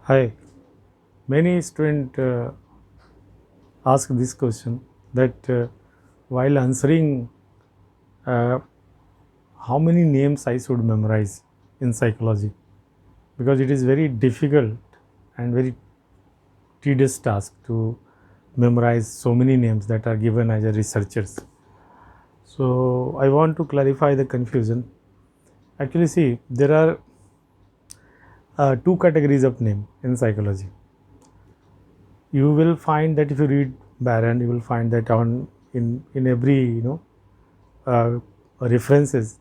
Hi, many students ask this question that while answering uh, how many names I should memorize in psychology, because it is very difficult and very tedious task to memorize so many names that are given as a researchers. So I want to clarify the confusion. Actually, see, there are two categories of name in psychology. You will find that if you read Baron, you will find that on in every uh, references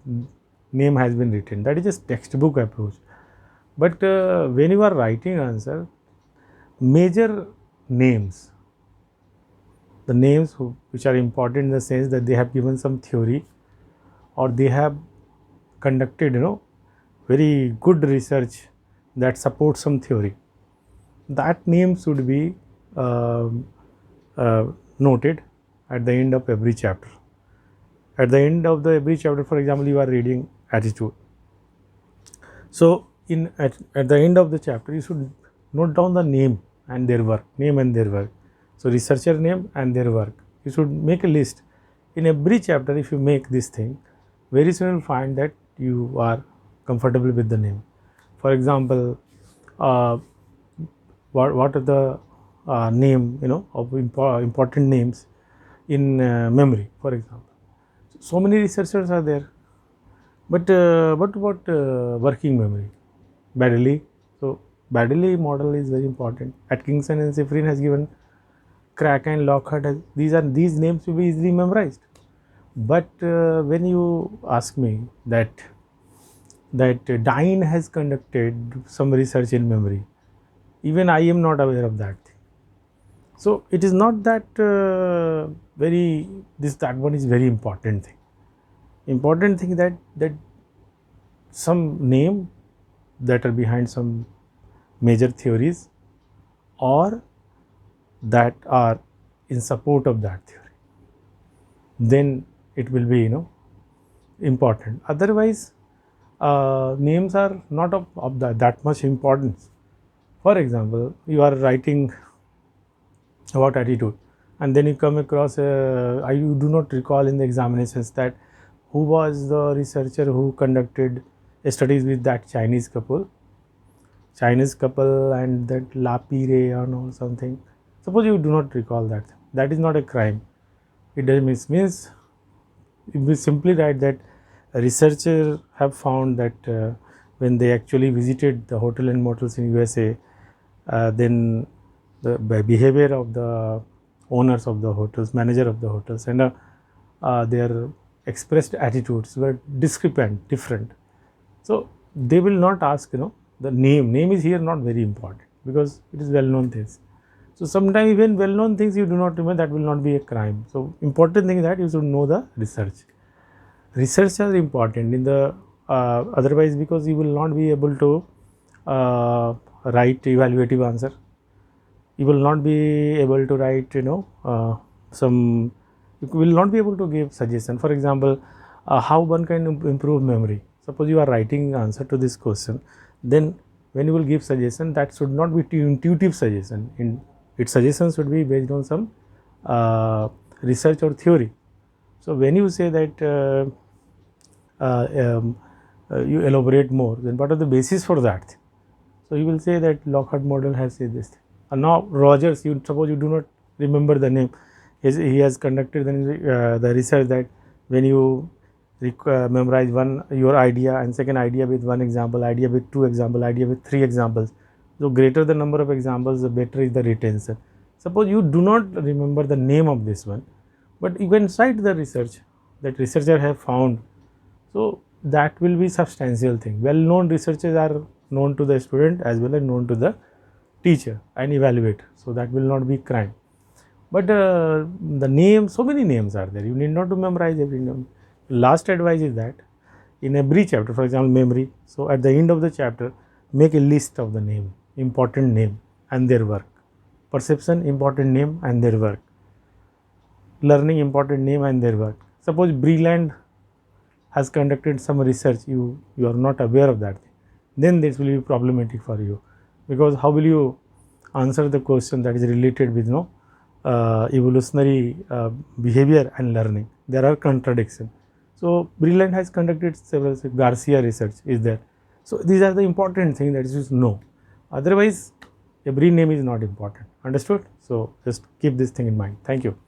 name has been written. That is just textbook approach. But when you are writing answer, major names, the names which are important in the sense that they have given some theory or they have conducted very good research that supports some theory. That name should be um uh, noted at the end of every chapter. At the end of the every chapter, for example, you are reading attitude. So at the end of the chapter, you should note down the name and their work, name and their work. So researcher name and their work. You should make a list. In every chapter, if you make this thing, very soon you'll find that you are comfortable with the name. For example, uh, what are the name of important names in memory, for example. So many researchers are there, but what working memory? Baddeley. So Baddeley model is very important. Atkinson and Shiffrin has given Crack and Lockhart. These names will be easily memorized. But when you ask me that Dine has conducted some research in memory, even I am not aware of that thing. So it is not that very this that one is very important thing. Important thing that some name that are behind some major theories or that are in support of that theory, then it will be important. Otherwise names are not of that much importance. For example, you are writing about attitude and then you come across you do not recall in the examinations that who was the researcher who conducted studies with that Chinese couple and that Lapire or something. Suppose you do not recall that. That is not a crime. It does means we simply write that a researcher have found that when they actually visited the hotel and motels in USA, then the behavior of the owners of the hotels, manager of the hotels, and their expressed attitudes were discrepant, different. So they will not ask, the name. Name is here not very important because it is well-known things. So sometimes even well-known things you do not remember, that will not be a crime. So important thing is that you should know the research. Research are important in the otherwise because you will not be able to write evaluative answer. You will not be able to write some. You will not be able to give suggestion. For example, how one can improve memory. Suppose you are writing answer to this question, then when you will give suggestion, that should not be intuitive suggestion. In its suggestions should be based on some research or theory. So when you say that uh, um, you elaborate more, then what are the basis for that? So you will say that Lockhart model has said this. And now Rogers, you suppose you do not remember the name. He has conducted the research that when you memorize one your idea and second idea with one example, idea with two example, idea with three examples. So greater the number of examples, the better is the retention. Suppose you do not remember the name of this one, but you can cite the research that researcher have found. So that will be substantial thing. Well known researchers are known to the student as well as known to the teacher and evaluator. So that will not be crime. But the name, so many names are there. You need not to memorize every name. Last advice is that in every chapter, for example, memory. So at the end of the chapter, make a list of the name, important name and their work. Perception, important name and their work. Learning, important name and their work. Suppose Breland has conducted some research, you are not aware of that, then this will be problematic for you. because how will you answer the question that is related with evolutionary behavior and learning? There are contradictions. So Brilliant has conducted several Garcia research is there. So these are the important things that you should know. Otherwise, every name is not important. Understood? So just keep this thing in mind. Thank you.